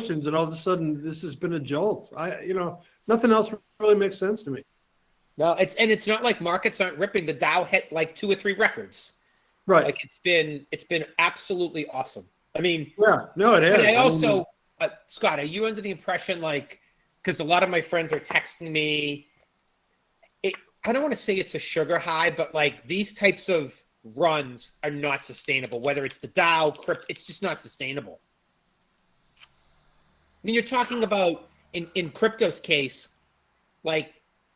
emotions, and all of a sudden this has been a jolt. Nothing else really makes sense to me. No, it's not like markets aren't ripping. The Dow hit like 2 or 3 records. Right. Like it's been absolutely awesome. I mean, yeah, no, it has. But I also, Scott, are you under the impression, like, because a lot of my friends are texting me, I don't want to say it's a sugar high, but like these types of runs are not sustainable. Whether it's the Dow, it's just not sustainable. I mean, you're talking about in crypto's case, like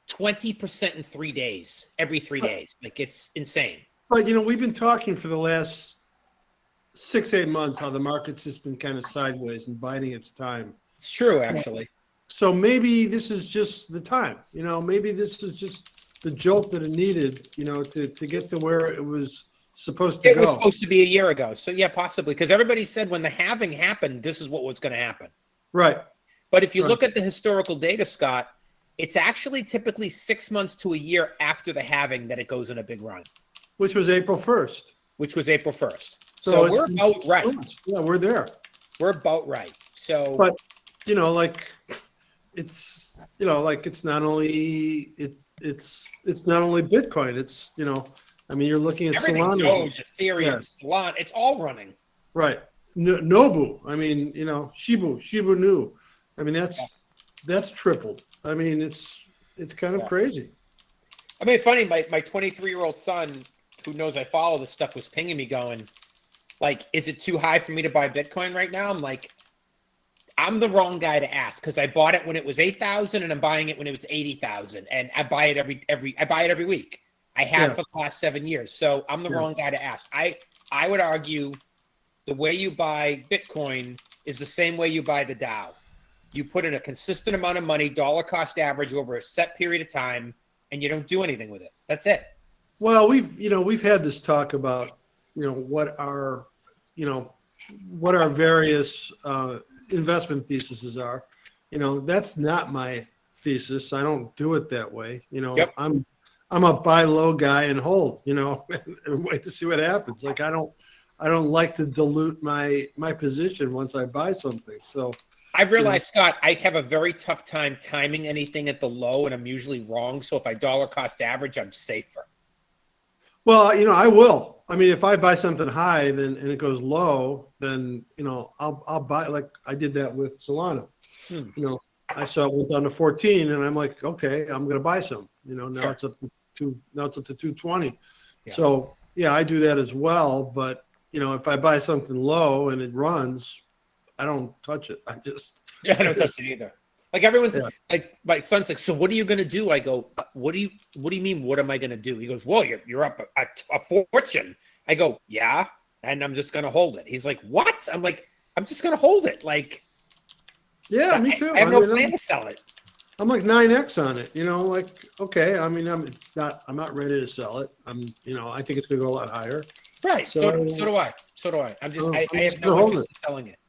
20% in 3 days, every 3 days. Like it's insane. But we've been talking for the last 6-8 months how the market's just been kind of sideways and biding its time. It's true, actually. So maybe this is just the time. Maybe this is just the jolt that it needed. To get to where it was supposed to go. It was supposed to be a year ago. So yeah, possibly, because everybody said when the halving happened, this is what was going to happen. Right. But if you look at the historical data, Scott, it's actually typically 6 months to a year after the halving that it goes in a big run. Which was April 1st. Which was April 1st. So we're about right. Yeah, we're there. We're about right. So, but it's it's not only it's not only Bitcoin. It's you're looking at Solana, Doge, Ethereum, Solana. It's all running. Right. Nobu. Shibu Nu. That's tripled. It's kind of crazy. Funny. My 23-year-old son, who knows I follow this stuff, was pinging me going, like, is it too high for me to buy Bitcoin right now? I'm like, I'm the wrong guy to ask because I bought it when it was 8,000 and I'm buying it when it was 80,000, and I buy it every week. I have for the last 7 years, so I'm the wrong guy to ask. I would argue the way you buy Bitcoin is the same way you buy the Dow. You put in a consistent amount of money, dollar cost average over a set period of time, and you don't do anything with it. That's it. Well, we've had this talk about what our various investment theses are. That's not my thesis. I don't do it that way. Yep. I'm a buy low guy and hold. And wait to see what happens. Like I don't like to dilute my position once I buy something. So I realized, Scott, I have a very tough time timing anything at the low, and I'm usually wrong. So if I dollar cost average, I'm safer. Well, I will. If I buy something high and it goes low, then I'll buy, like I did that with Solana. I saw it went down to 14, and I'm like, okay, I'm going to buy some. Now it's up to 220. Yeah. So yeah, I do that as well. But if I buy something low and it runs, I don't touch it. I don't touch it either. Like everyone's like, my son's like, so what are you going to do? I go, what do you mean? What am I going to do? He goes, well, you're up a fortune. I go, yeah. And I'm just going to hold it. He's like, what? I'm like, I'm just going to hold it. Like, yeah, me too. I have no plan to sell it. I'm like 9X on it, like, okay. I'm not ready to sell it. I think it's going to go a lot higher. Right. So do I. I have no interest in selling it,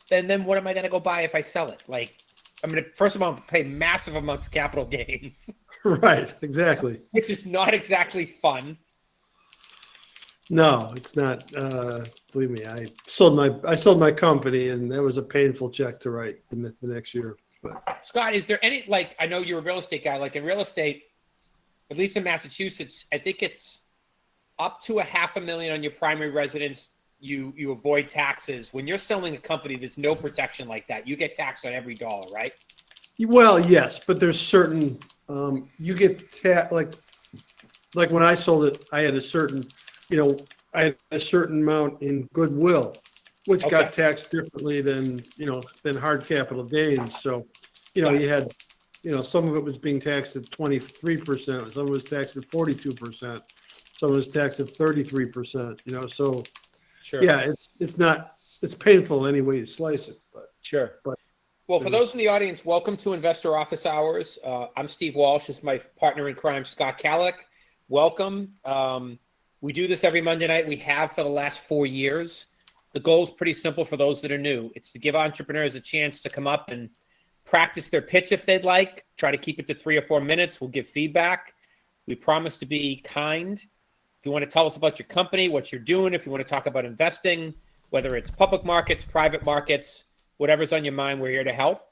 And then what am I going to go buy if I sell it? Like, first of all, I'm going to pay massive amounts of capital gains. Right, exactly. Which is not exactly fun. No, it's not. Believe me, I sold my company, and that was a painful check to write the next year. But. Scott, is there any, like, I know you're a real estate guy, like in real estate, at least in Massachusetts, I think it's up to $500,000 on your primary residence. You avoid taxes. When you're selling a company, there's no protection like that. You get taxed on every dollar, right? Well, yes, but there's certain you get like when I sold it, I had a certain amount in goodwill, which got taxed differently than hard capital gains. So, you had, some of it was being taxed at 23%, some of it was taxed at 42%, some of it was taxed at 33%. So. Sure. Yeah, it's painful any way you slice it, but sure. Well, for those in the audience, welcome to Investor Office Hours. I'm Steve Walsh. This is my partner in crime, Scott Kallick. Welcome. We do this every Monday night. We have for the last 4 years. The goal is pretty simple for those that are new. It's to give entrepreneurs a chance to come up and practice their pitch if they'd like. Try to keep it to 3 or 4 minutes. We'll give feedback. We promise to be kind. If you want to tell us about your company, what you're doing, if you want to talk about investing, whether it's public markets, private markets, whatever's on your mind, we're here to help.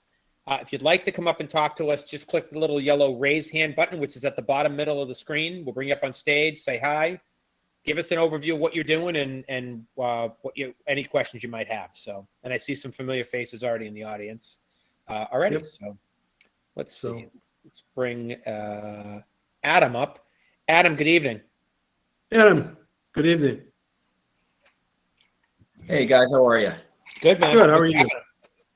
If you'd like to come up and talk to us, just click the little yellow raise hand button, which is at the bottom middle of the screen. We'll bring you up on stage, say hi, give us an overview of what you're doing and any questions you might have. So, and I see some familiar faces already in the audience already. Yep. So let's see. Let's bring Adam up. Adam, good evening. Adam, good evening. Hey guys, how are you? Good, man. Good. How are you?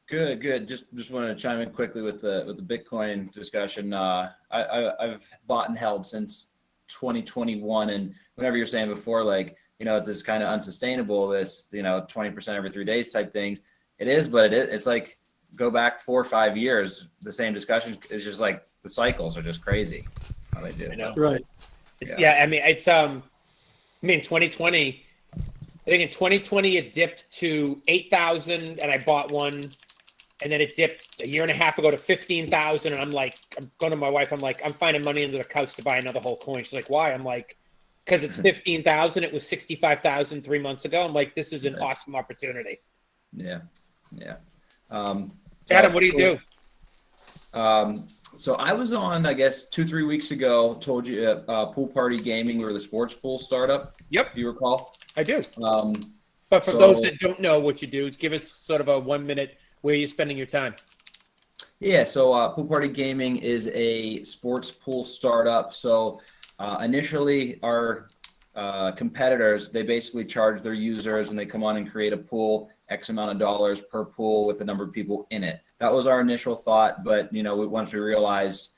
Good. Just wanted to chime in quickly with the Bitcoin discussion. I've bought and held since 2021, and whenever you're saying before, like, it's this kind of unsustainable, this 20% every 3 days type things. It is, but it's like go back 4 or 5 years, the same discussion. It's just like the cycles are just crazy how they do. I know. Right. Yeah, I mean, it's 2020. I think in 2020 it dipped to 8,000, and I bought one, and then it dipped a year and a half ago to 15,000. And I'm going to my wife. I'm like, I'm finding money under the couch to buy another whole coin. She's like, why? I'm like, because it's 15,000. It was 65,000 3 months ago. I'm like, this is an awesome opportunity. Yeah. Adam, what do you do? So I was on, I guess, 2-3 weeks ago, told you Pool Party Gaming, we were the sports pool startup. Yep. If you recall. I do. But for those that don't know what you do, give us sort of a 1 minute where you're spending your time. Yeah, so Pool Party Gaming is a sports pool startup. So initially our competitors, they basically charge their users when they come on and create a pool, X amount of dollars per pool with the number of people in it. That was our initial thought, but once we realized,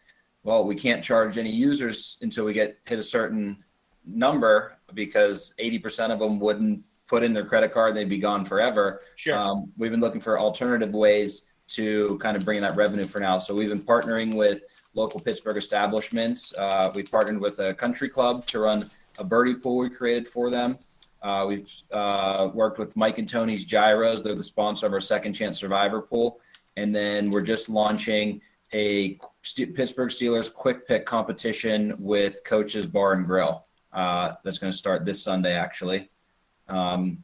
well, we can't charge any users until we hit a certain number, because 80% of them wouldn't put in their credit card and they'd be gone forever. Sure. We've been looking for alternative ways to kind of bring in that revenue for now. So we've been partnering with local Pittsburgh establishments. We've partnered with a country club to run a birdie pool we created for them. We've worked with Mike and Tony's Gyros. They're the sponsor of our Second Chance Survivor pool. And then we're just launching a Pittsburgh Steelers quick pick competition with Coach's Bar and Grill. That's going to start this Sunday, actually. On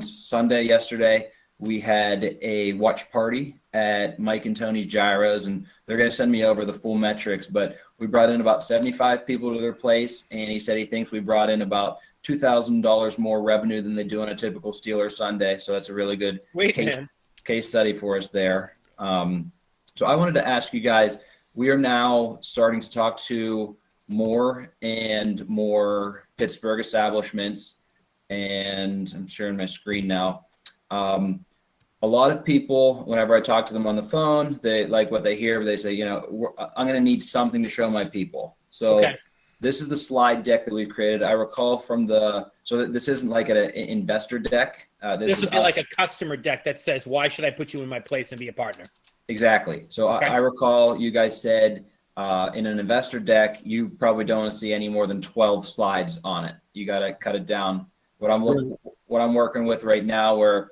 Sunday yesterday, we had a watch party at Mike and Tony's Gyros, and they're going to send me over the full metrics, but we brought in about 75 people to their place, and he said he thinks we brought in about $2,000 more revenue than they do on a typical Steelers Sunday. So that's a really good case study for us there. So I wanted to ask you guys, we are now starting to talk to more and more Pittsburgh establishments, and I'm sharing my screen now. A lot of people, whenever I talk to them on the phone, they like what they hear, but they say, I'm going to need something to show my people. So This is the slide deck that we've created. I recall so this isn't like an investor deck. This would be like a customer deck that says, why should I put you in my place and be a partner? Exactly. So I recall you guys said in an investor deck, you probably don't want to see any more than 12 slides on it. You got to cut it down. What I'm working with right now, we're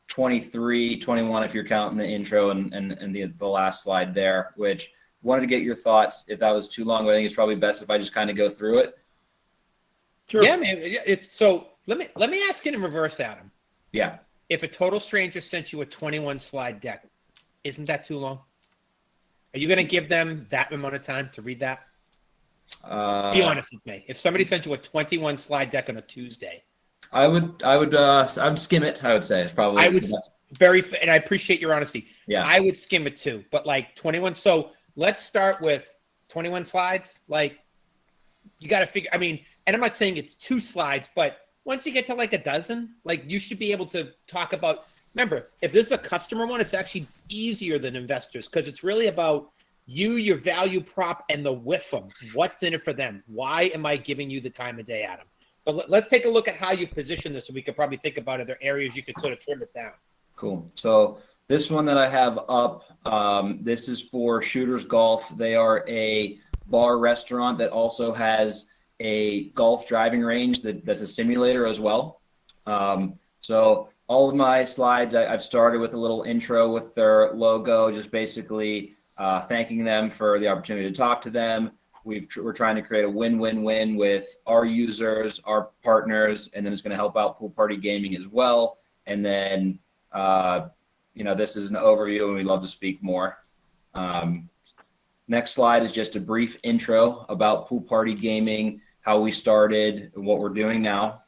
23, 21 if you're counting the intro and the last slide there, which wanted to get your thoughts. If that was too long, I think it's probably best if I just kind of go through it. Sure. Yeah, man. So let me ask you in reverse, Adam. Yeah. If a total stranger sent you a 21 slide deck, isn't that too long? Are you going to give them that amount of time to read that? Be honest with me. If somebody sent you a 21 slide deck on a Tuesday, I would skim it. I would say it's probably. and I appreciate your honesty. Yeah. I would skim it too, but like 21. So let's start with 21 slides. Like you got to figure. I mean, and I'm not saying it's 2 slides, but once you get to like a dozen, like you should be able to talk about. Remember, if this is a customer one, it's actually easier than investors because it's really about you, your value prop, and the with them. What's in it for them? Why am I giving you the time of day, Adam? But let's take a look at how you position this so we could probably think about other areas you could sort of trim it down. Cool. So this one that I have up, this is for Shooters Golf. They are a bar restaurant that also has a golf driving range that's a simulator as well. So all of my slides, I've started with a little intro with their logo, just basically thanking them for the opportunity to talk to them. we're trying to create a win-win-win with our users, our partners, and then it's going to help out Pool Party Gaming as well. And then, this is an overview, and we'd love to speak more. Next slide is just a brief intro about Pool Party Gaming, how we started, and what we're doing now.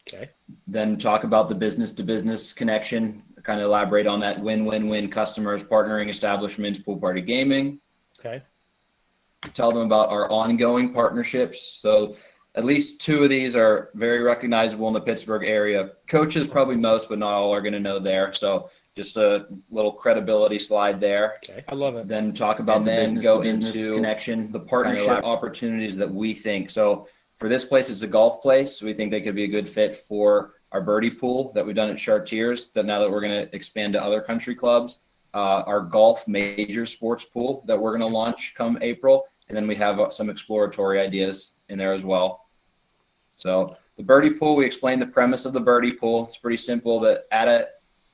Okay. Then talk about the business-to-business connection, kind of elaborate on that win-win-win customers, partnering establishments, Pool Party Gaming. Okay. Tell them about our ongoing partnerships. So at least 2 of these are very recognizable in the Pittsburgh area. Coaches probably most, but not all are going to know there. So just a little credibility slide there. Okay. I love it. Then talk about the business connection, the partnership opportunities that we think. So for this place, it's a golf place. We think they could be a good fit for our birdie pool that we've done at Chartiers, that now that we're going to expand to other country clubs, our golf major sports pool that we're going to launch come April. And then we have some exploratory ideas in there as well. So the birdie pool, we explained the premise of the birdie pool. It's pretty simple, that at an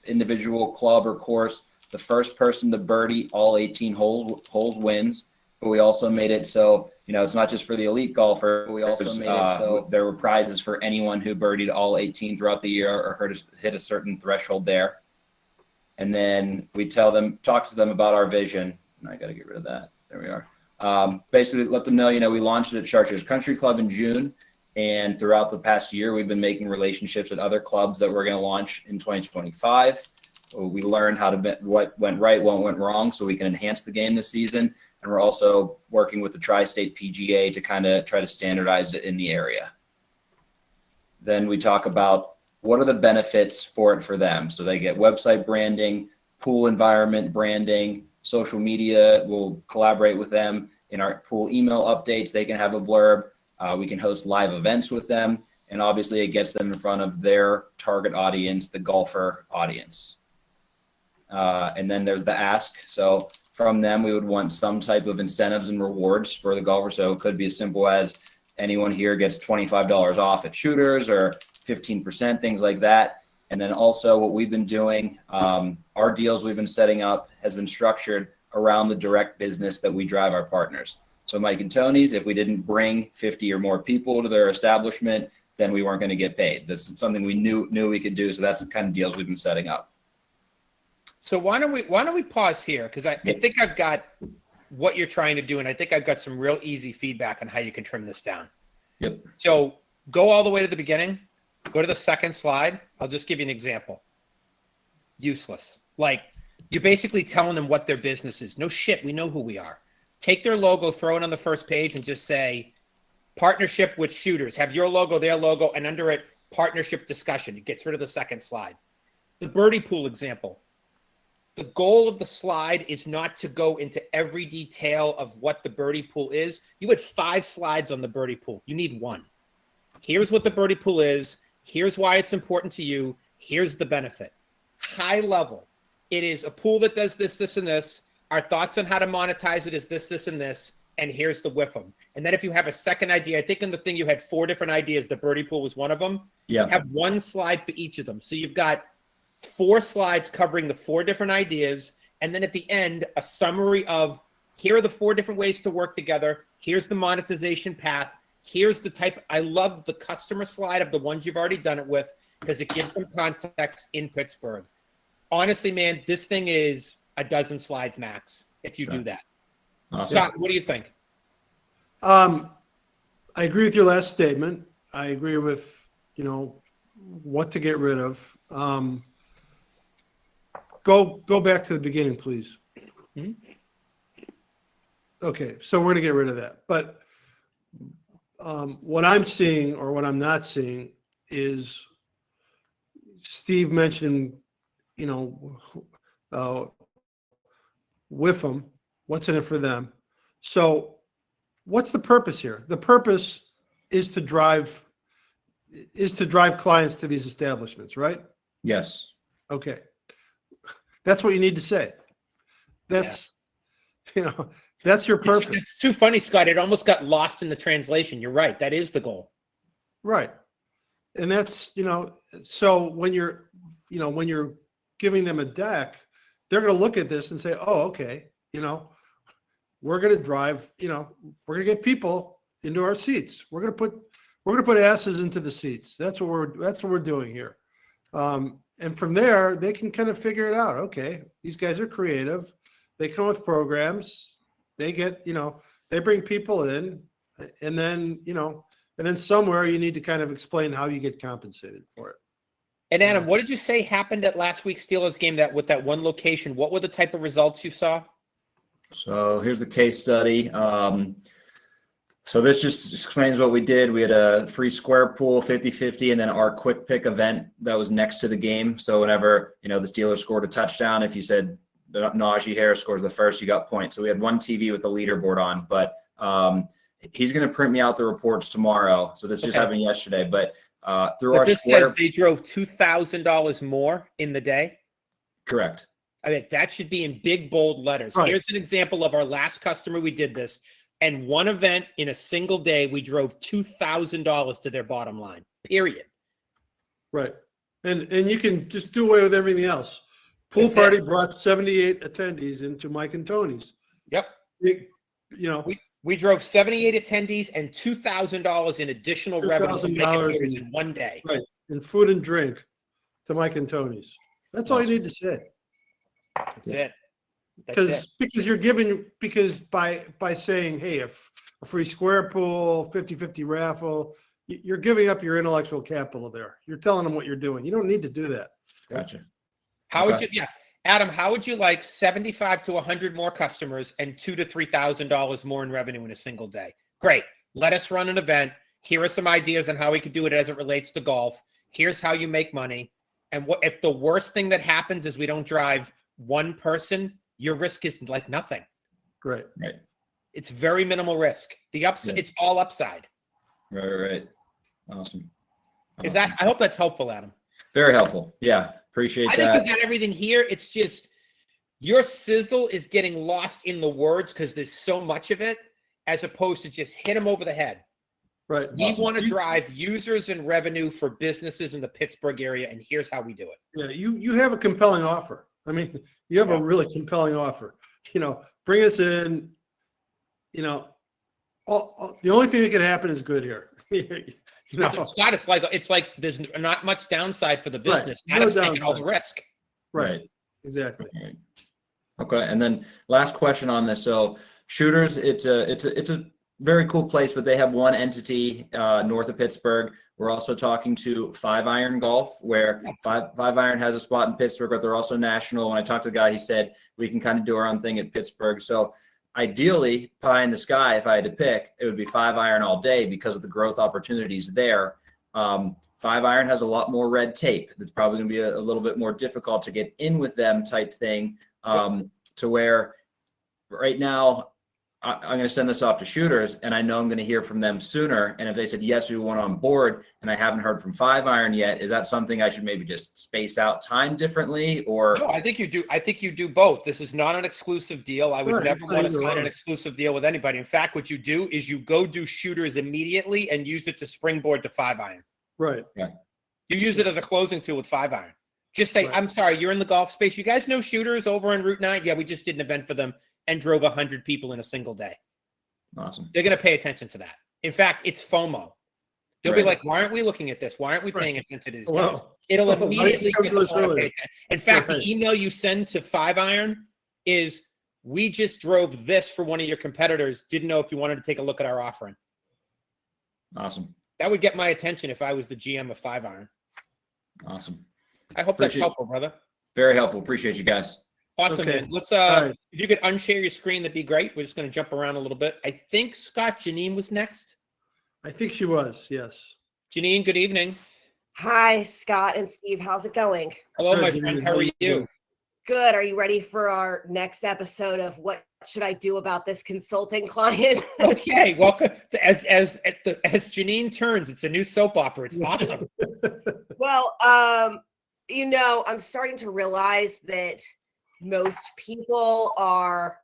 individual club or course, the first person to birdie all 18 holes wins. But we also made it so, it's not just for the elite golfer. We also made it so there were prizes for anyone who birdied all 18 throughout the year or hit a certain threshold there. And then we talk to them about our vision. And I got to get rid of that. There we are. Basically let them know, we launched it at Chartiers Country Club in June. And throughout the past year, we've been making relationships with other clubs that we're going to launch in 2025. We learned what went right, what went wrong, so we can enhance the game this season. And we're also working with the Tri-State PGA to kind of try to standardize it in the area. Then we talk about what are the benefits for them. So they get website branding, pool environment branding, social media. We'll collaborate with them in our pool email updates. They can have a blurb. We can host live events with them. And obviously it gets them in front of their target audience, the golfer audience. And then there's the ask. So from them, we would want some type of incentives and rewards for the golfer. So it could be as simple as anyone here gets $25 off at Shooters or 15%, things like that. And then also what we've been doing, our deals we've been setting up has been structured around the direct business that we drive our partners. So Mike and Tony's, if we didn't bring 50 or more people to their establishment, then we weren't going to get paid. This is something we knew we could do. So that's the kind of deals we've been setting up. So why don't we pause here? Because I think I've got what you're trying to do, and I think I've got some real easy feedback on how you can trim this down. Yep. So go all the way to the beginning. Go to the second slide. I'll just give you an example. Useless. Like, you're basically telling them what their business is. No shit, we know who we are. Take their logo, throw it on the first page, and just say, partnership with Shooters. Have your logo, their logo, and under it, partnership discussion. It gets rid of the second slide. The birdie pool example. The goal of the slide is not to go into every detail of what the birdie pool is. You had 5 slides on the birdie pool. You need 1. Here's what the birdie pool is. Here's why it's important to you. Here's the benefit. High level. It is a pool that does this, this, and this. Our thoughts on how to monetize it is this, this, and this. And here's the WIFM. And then if you have a second idea, I think in the thing you had 4 different ideas. The birdie pool was one of them. Yeah. Have 1 slide for each of them. So you've got 4 slides covering the 4 different ideas. And then at the end, a summary of here are the 4 different ways to work together. Here's the monetization path. Here's the type. I love the customer slide of the ones you've already done it with because it gives them context in Pittsburgh. Honestly, man, this thing is a dozen slides max if you do that. Awesome. Scott, what do you think? I agree with your last statement. I agree with, what to get rid of. Go back to the beginning, please. Mhm. Okay, so we're going to get rid of that. But what I'm seeing or what I'm not seeing is Steve mentioned, with them, what's in it for them. So what's the purpose here? The purpose is to drive clients to these establishments, right? Yes. Okay. That's what you need to say. That's that's your purpose. It's too funny, Scott. It almost got lost in the translation. You're right. That is the goal. Right. And that's, so when you're giving them a deck, they're going to look at this and say, oh, okay, we're going to drive, we're going to get people into our seats. We're going to put asses into the seats. That's what we're doing here. And from there, they can kind of figure it out. Okay, these guys are creative. They come with programs. They get, they bring people in, and then somewhere you need to kind of explain how you get compensated for it. And Adam, what did you say happened at last week's Steelers game with that one location? What were the type of results you saw? So here's the case study. So this just explains what we did. We had a free square pool, 50-50, and then our quick pick event that was next to the game. So whenever, the Steelers scored a touchdown, if you said Najee Harris scores the first, you got points. So we had one TV with the leaderboard on, but he's going to print me out the reports tomorrow. So this just happened yesterday, but through our square. Says they drove $2,000 more in the day. Correct. I mean, that should be in big, bold letters. Right. Here's an example of our last customer. We did this. And one event in a single day, we drove $2,000 to their bottom line, period. Right. And you can just do away with everything else. Pool party brought 78 attendees into Mike and Tony's. Yep. We drove 78 attendees and $2,000 in additional revenue in one day. Right. And food and drink to Mike and Tony's. That's all you need to say. That's it. Because you're giving, by saying, hey, a free square pool, 50-50 raffle, you're giving up your intellectual capital there. You're telling them what you're doing. You don't need to do that. Gotcha. Adam, how would you like 75 to 100 more customers and $2,000 to $3,000 more in revenue in a single day? Great. Let us run an event. Here are some ideas on how we could do it as it relates to golf. Here's how you make money. And what if the worst thing that happens is we don't drive one person? Your risk is like nothing. Right. It's very minimal risk. It's all upside. Right. Awesome. I hope that's helpful, Adam. Very helpful. Yeah. Appreciate that. I think you got everything here. It's just your sizzle is getting lost in the words because there's so much of it, as opposed to just hit them over the head. Right. We want to drive users and revenue for businesses in the Pittsburgh area, and here's how we do it. Yeah, you have a compelling offer. I mean, you have a really compelling offer. Bring us in. The only thing that can happen is good here. Scott, it's like there's not much downside for the business. Right. Adam's taking all the risk. Right. Exactly. Right. Okay, and then last question on this. So Shooters, it's a very cool place, but they have one entity north of Pittsburgh. We're also talking to 5 Iron Golf, where Five Iron has a spot in Pittsburgh, but they're also national. When I talked to the guy, he said we can kind of do our own thing at Pittsburgh. So ideally, pie in the sky, if I had to pick, it would be 5 Iron all day because of the growth opportunities there. 5 Iron has a lot more red tape. It's probably going to be a little bit more difficult to get in with them type thing, to where right now, I'm going to send this off to Shooters, and I know I'm going to hear from them sooner. And if they said, yes, we want on board, and I haven't heard from 5 Iron yet, is that something I should maybe just space out time differently? Or no, I think you do. I think you do both. This is not an exclusive deal. I would never want to sign an exclusive deal with anybody. In fact, what you do is you go do Shooters immediately and use it to springboard to 5 Iron. Right. Yeah. You use it as a closing tool with 5 Iron. Just say, I'm sorry, you're in the golf space. You guys know Shooters over on Route 9? Yeah, we just did an event for them and drove 100 people in a single day. Awesome. They're going to pay attention to that. In fact, it's FOMO. They'll be like, why aren't we looking at this? Why aren't we paying attention to these guys? It'll immediately get them to pay attention. In fact, the email you send to 5 Iron is, we just drove this for one of your competitors. Didn't know if you wanted to take a look at our offering. Awesome. That would get my attention if I was the GM of 5 Iron. Awesome. I hope that's helpful, brother. Very helpful. Appreciate you guys. Awesome, man. Let's if you could unshare your screen, that'd be great. We're just going to jump around a little bit. I think Janine was next. I think she was, yes. Janine, good evening. Hi, Scott and Steve. How's it going? Hello, my friend. How are you? Good. Are you ready for our next episode of What Should I Do About This Consulting Client? Okay, welcome. As Janine turns, it's a new soap opera. It's awesome. Well, I'm starting to realize that most people are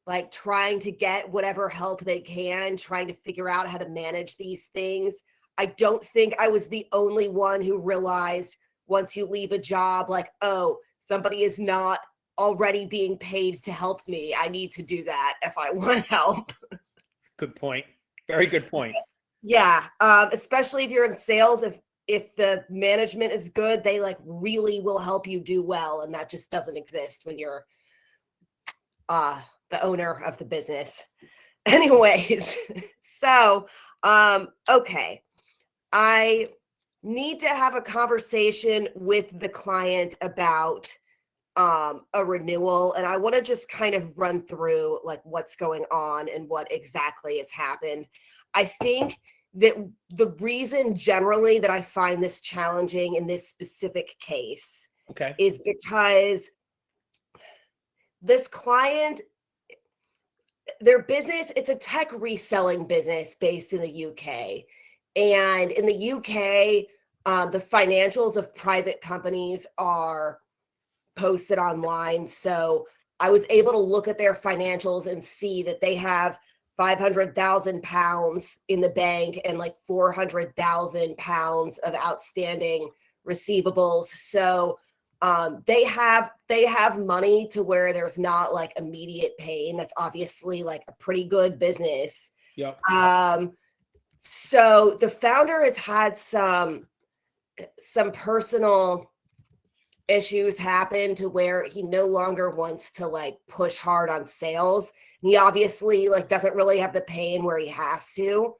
like trying to get whatever help they can, trying to figure out how to manage these things. I don't think I was the only one who realized once you leave a job, like, oh, somebody is not already being paid to help me. I need to do that if I want help. Good point. Very good point. Yeah, especially if you're in sales, if the management is good, they like really will help you do well, and that just doesn't exist when you're the owner of the business. Anyways, so okay, I need to have a conversation with the client about a renewal, and I want to just kind of run through like what's going on and what exactly has happened. I think that the reason generally that I find this challenging in this specific case Okay. is because this client, their business, it's a tech reselling business based in the UK. And in the UK, the financials of private companies are posted online. So I was able to look at their financials and see that they have £500,000 in the bank and like £400,000 of outstanding receivables. So they have money to where there's not like immediate pain. That's obviously like a pretty good business. Yep. So the founder has had some personal issues happen to where he no longer wants to like push hard on sales. He obviously like doesn't really have the pain where he has to.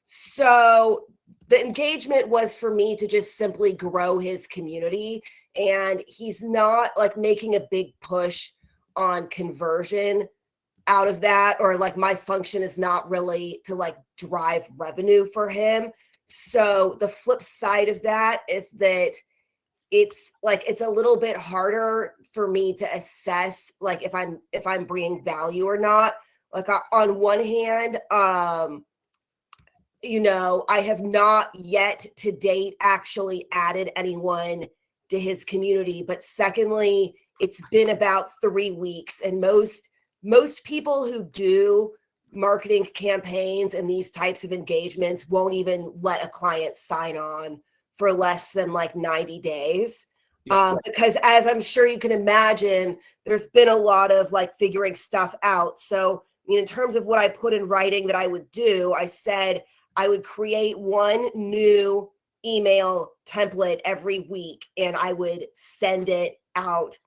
So the engagement was for me to just simply grow his community, and he's not like making a big push on conversion out of that, or like my function is not really to like drive revenue for him. So the flip side of that is that it's like it's a little bit harder for me to assess like if I'm bringing value or not. Like on one hand, you know, I have not yet to date actually added anyone to his community, but secondly, it's been about 3 weeks, and most people who do marketing campaigns and these types of engagements won't even let a client sign on for less than like 90 days. Because as I'm sure you can imagine, there's been a lot of like figuring stuff out. So, I mean, in terms of what I put in writing that I would do, I said I would create one new email template every week and I would send it out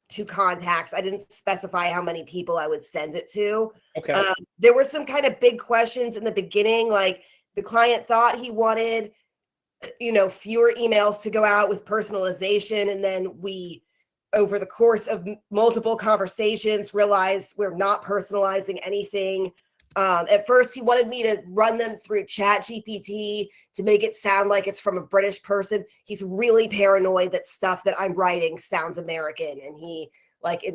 to contacts. I didn't specify how many people I would send it to. Okay. There were some kind of big questions in the beginning, like the client thought he wanted, you know, fewer emails to go out with personalization. And then we, over the course of multiple conversations, realized we're not personalizing anything. At first, he wanted me to run them through Chat GPT to make it sound like it's from a British person. He's really paranoid that stuff that I'm writing sounds American. And he like,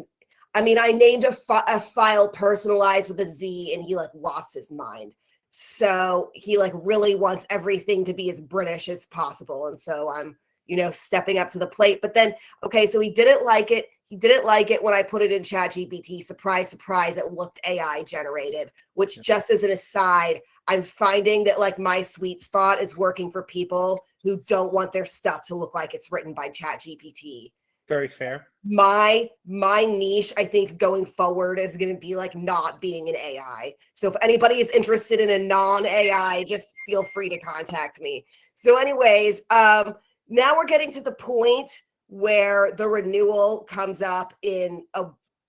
I mean, I named a file personalized with a Z, and he like lost his mind. So he like really wants everything to be as British as possible. And so I'm, you know, stepping up to the plate. But then, okay, so he didn't like it. He didn't like it when I put it in Chat GPT. Surprise, surprise, it looked AI generated, which just as an aside, I'm finding that like my sweet spot is working for people who don't want their stuff to look like it's written by Chat GPT. Very fair. My niche, I think, going forward is going to be like not being an AI. So if anybody is interested in a non-AI, just feel free to contact me. So anyways, now we're getting to the point where the renewal comes up in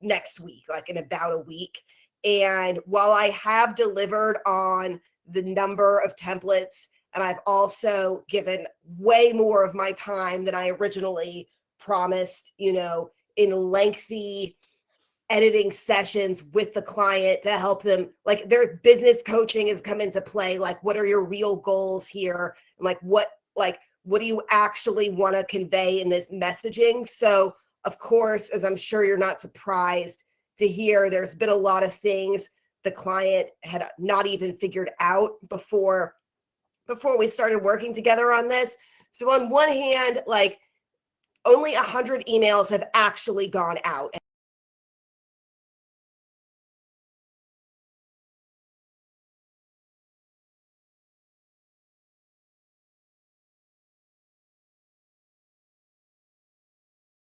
next week, like in about a week. And while I have delivered on the number of templates, and I've also given way more of my time than I originally promised, you know, in lengthy editing sessions with the client to help them, like their business coaching has come into play. Like, what are your real goals here? And like, what do you actually want to convey in this messaging? So of course, as I'm sure you're not surprised to hear, there's been a lot of things the client had not even figured out before we started working together on this. So on one hand, like only 100 emails have actually gone out.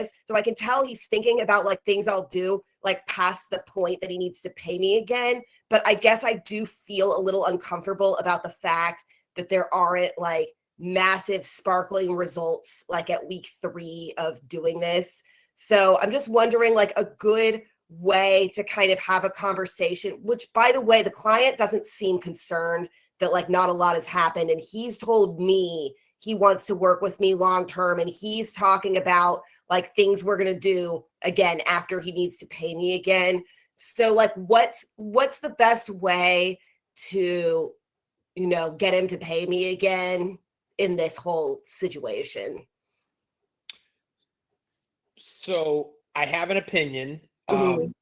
So I can tell he's thinking about like things I'll do like past the point that he needs to pay me again. But I guess I do feel a little uncomfortable about the fact that there aren't like massive sparkling results like at week 3 of doing this. So I'm just wondering like a good way to kind of have a conversation, which by the way, the client doesn't seem concerned that like not a lot has happened. And he's told me he wants to work with me long term. And he's talking about like things we're going to do again after he needs to pay me again. So like what's the best way to, you know, get him to pay me again in this whole situation? So I have an opinion. Mhm.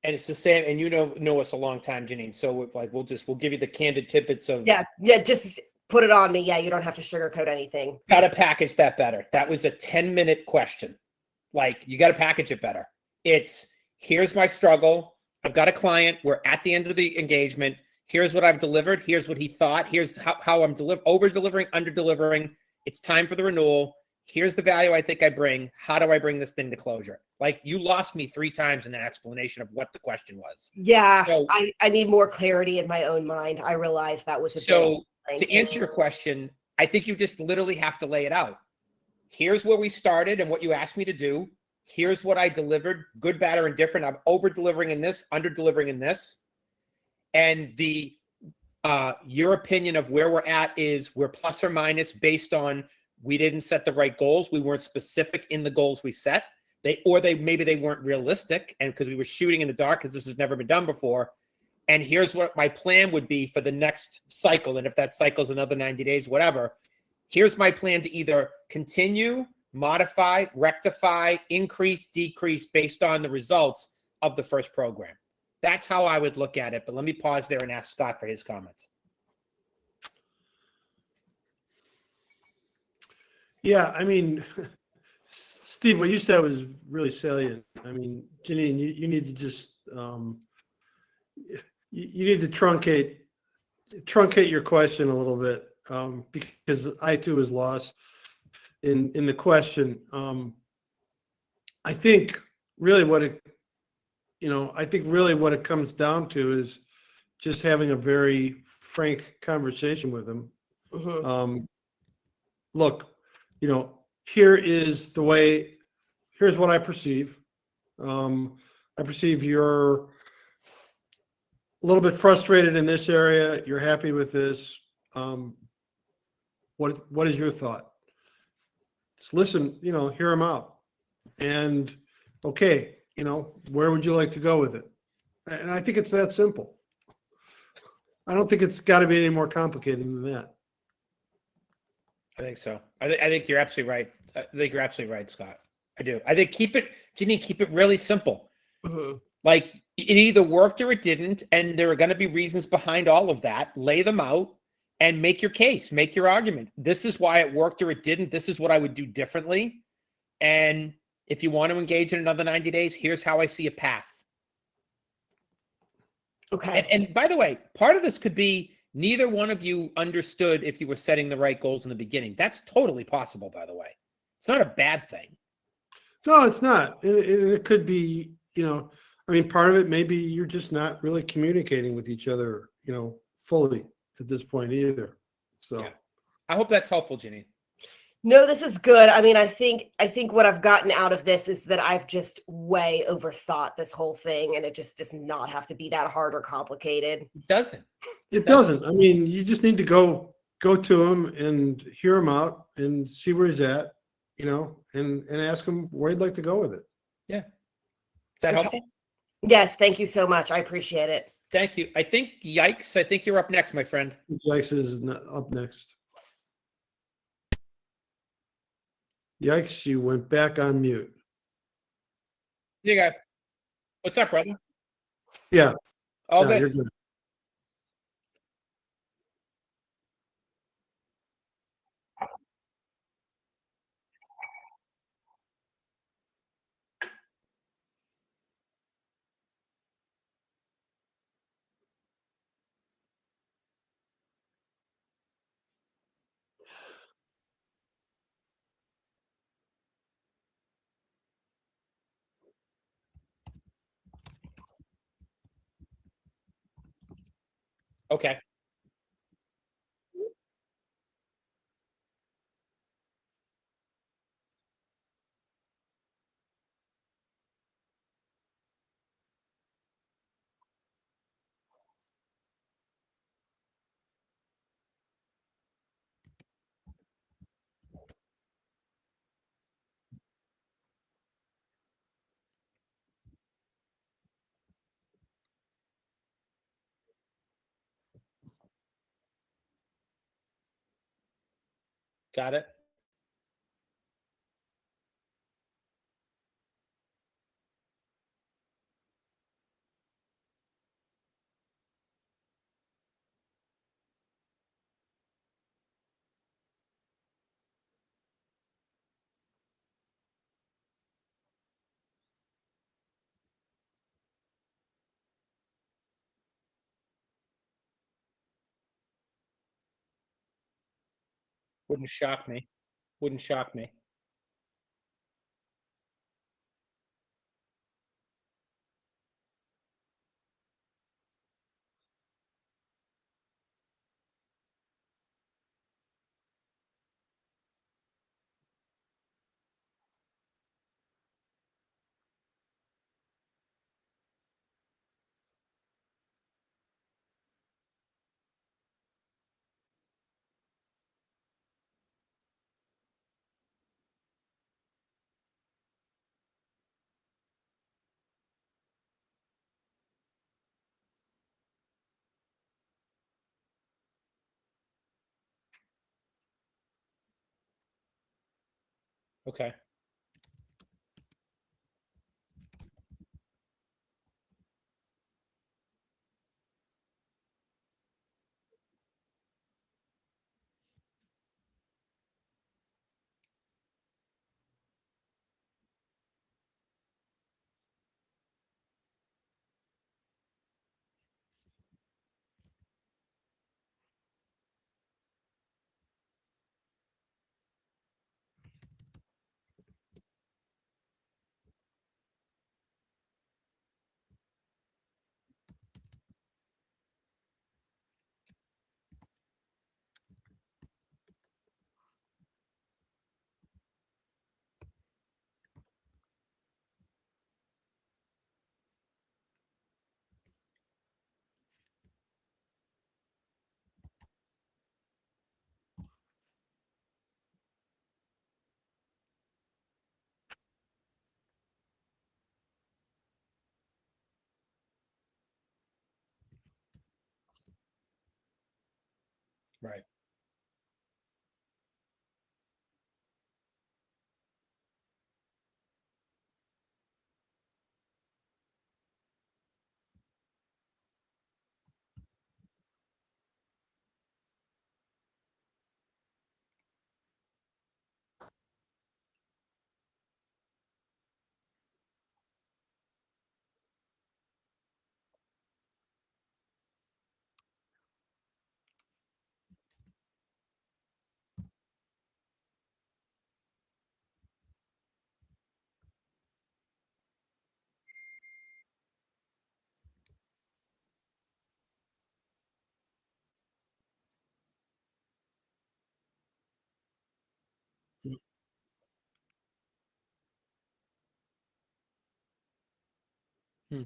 And it's the same, and you know us a long time, Janine. So like we'll give you the candid tidbits of Yeah, just put it on me. Yeah, you don't have to sugarcoat anything. how to package that better. That was a 10-minute question. Like you got to package it better. It's here's my struggle. I've got a client. We're at the end of the engagement. Here's what I've delivered. Here's what he thought. Here's how I'm over delivering, under delivering. It's time for the renewal. Here's the value I think I bring. How do I bring this thing to closure? Like you lost me 3 times in the explanation of what the question was. Yeah, So, I need more clarity in my own mind. I realized that was a so big to thing. answer your question, I think you just literally have to lay it out. Here's where we started and what you asked me to do. Here's what I delivered, good, bad, or indifferent. I'm over delivering in this, under delivering in this. And your opinion of where we're at is we're plus or minus based on we didn't set the right goals. We weren't specific in the goals we set. Maybe they weren't realistic, and because we were shooting in the dark because this has never been done before. And here's what my plan would be for the next cycle. And if that cycle is another 90 days, whatever, here's my plan to either continue, modify, rectify, increase, decrease based on the results of the first program. That's how I would look at it. But let me pause there and ask Scott for his comments. Yeah, I mean, Steve, what you said was really salient. I mean, Janine, you need to just you need to truncate your question a little bit, because I too was lost in the question. I think really what it comes down to is just having a very frank conversation with him. Mhm. Look, here's what I perceive. I perceive you're a little bit frustrated in this area. You're happy with this. What is your thought? Just listen, hear him out. And okay, where would you like to go with it? And I think it's that simple. I don't think it's got to be any more complicated than that. I think so. I think you're absolutely right. I think you're absolutely right, Scott. I do. I think keep it really simple. Mhm. Like it either worked or it didn't, and there are going to be reasons behind all of that. Lay them out and make your case, make your argument. This is why it worked or it didn't. This is what I would do differently. And if you want to engage in another 90 days, here's how I see a path. Okay. And by the way, part of this could be neither one of you understood if you were setting the right goals in the beginning. That's totally possible, by the way. It's not a bad thing. No, it's not. It could be, part of it maybe you're just not really communicating with each other, fully at this point either. So Yeah. I hope that's helpful, Janine. No, this is good. I mean, I think what I've gotten out of this is that I've just way overthought this whole thing, and it just does not have to be that hard or complicated. It doesn't. it doesn't. I mean, you just need to go to him and hear him out and see where he's at, and ask him where he'd like to go with it. Yeah. Is that Okay. helpful? Yes, thank you so much. I appreciate it. Thank you. I think you're up next, my friend. Yikes is up next. Yikes, you went back on mute. You go. What's up, brother? Yeah, All no, good. you're good. Okay. Got it. Wouldn't shock me. Wouldn't shock me. Okay. Right. Hmm.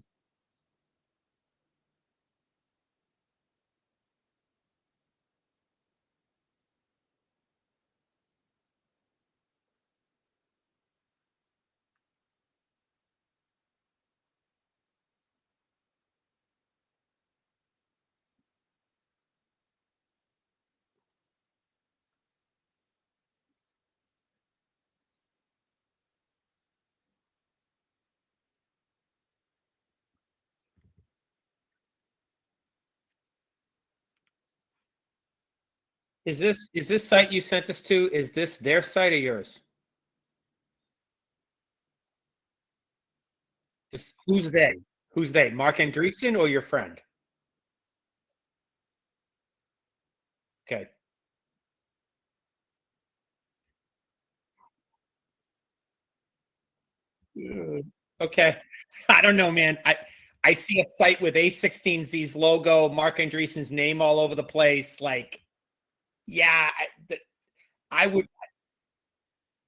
Is this site you sent us to? Is this their site or yours? Who's they? Who's they? Mark Andreessen or your friend? Okay. Okay. I don't know, man. I see a site with A16Z's logo, Mark Andreessen's name all over the place. Like, yeah, I would.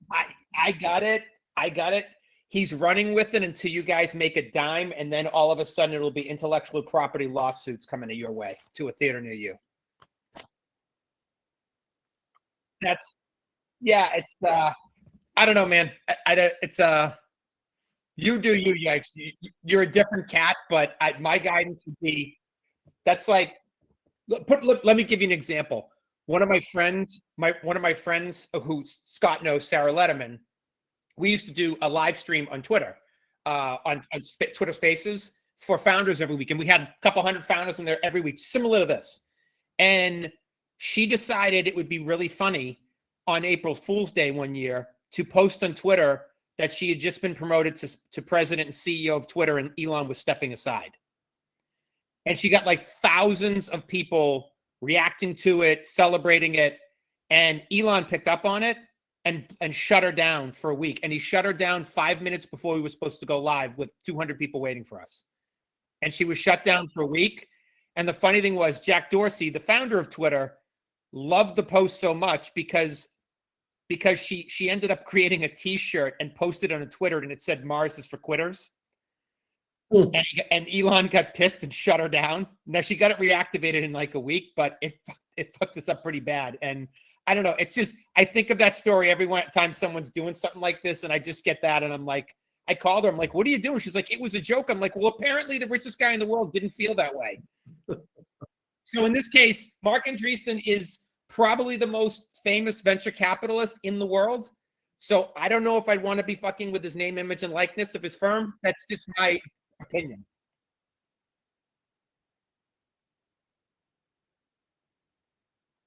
I got it. I got it. He's running with it until you guys make a dime, and then all of a sudden it'll be intellectual property lawsuits coming to your way to a theater near you. That's it's I don't know, man. It's you do you, yikes. You're a different cat, but my guidance would be that's like let me give you an example. One of my friends, who Scott knows, Sarah Letterman, we used to do a live stream on Twitter, on Twitter Spaces for founders every week. And we had a couple hundred founders in there every week, similar to this. And she decided it would be really funny on April Fool's Day one year to post on Twitter that she had just been promoted to president and CEO of Twitter, and Elon was stepping aside. And she got like thousands of people reacting to it, celebrating it. And Elon picked up on it and shut her down for a week. And he shut her down 5 minutes before we were supposed to go live with 200 people waiting for us. And she was shut down for a week. And the funny thing was, Jack Dorsey, the founder of Twitter, loved the post so much because she ended up creating a T-shirt and posted it on Twitter, and it said "Mars is for quitters." And Elon got pissed and shut her down. Now she got it reactivated in like a week, but it fucked us up pretty bad. And I don't know. It's just, I think of that story every time someone's doing something like this, and I just get that, and I'm like, I called her. I'm like, "What are you doing?" She's like, "It was a joke." I'm like, "Well, apparently the richest guy in the world didn't feel that way." So in this case, Mark Andreessen is probably the most famous venture capitalist in the world. So I don't know if I'd want to be fucking with his name, image, and likeness of his firm. That's just my opinion.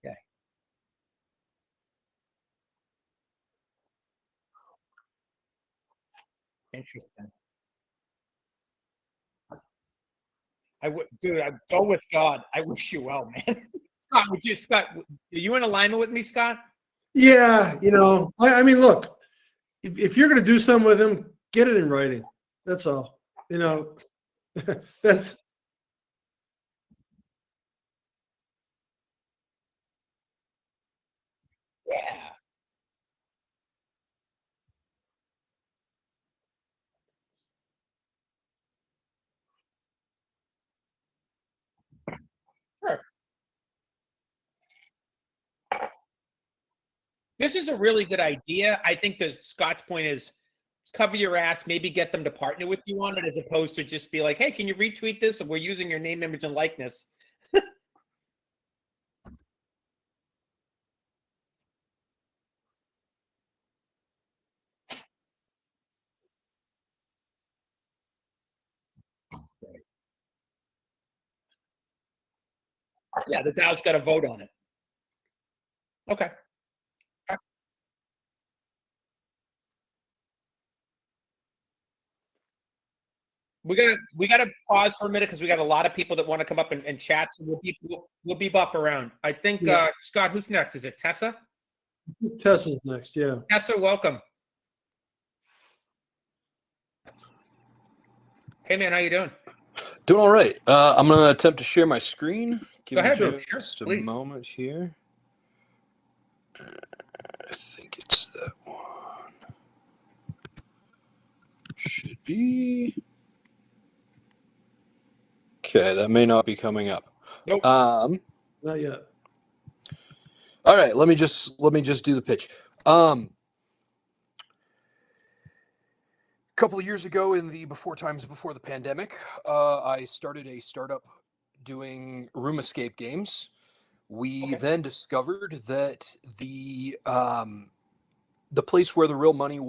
Okay. Interesting. I would, dude. I go with God. I wish you well, man. Scott, are you in alignment with me, Scott? Yeah, I mean, look, if you're going to do something with him, get it in writing. That's all. That's Yeah. Sure. This is a really good idea. I think that Scott's point is cover your ass, maybe get them to partner with you on it, as opposed to just be like, "Hey, can you retweet this? And we're using your name, image, and likeness." Yeah, the DAO's got to vote on it. Okay. We gotta pause for a minute because we got a lot of people that want to come up and chat. So we'll be bop around. I think Yeah. Scott, who's next? Is it Tessa? Tessa's next. Yeah. Tessa, welcome. Hey man, how you doing? Doing all right. I'm going to attempt to share my screen. Give Go ahead, me sure, just a please. moment here. I think it's that one. Should be. Okay, that may not be coming up. Nope. Not yet. All right, let me just do the pitch. A couple of years ago, in the before the pandemic, I started a startup doing room escape games. We then discovered that the place where the real money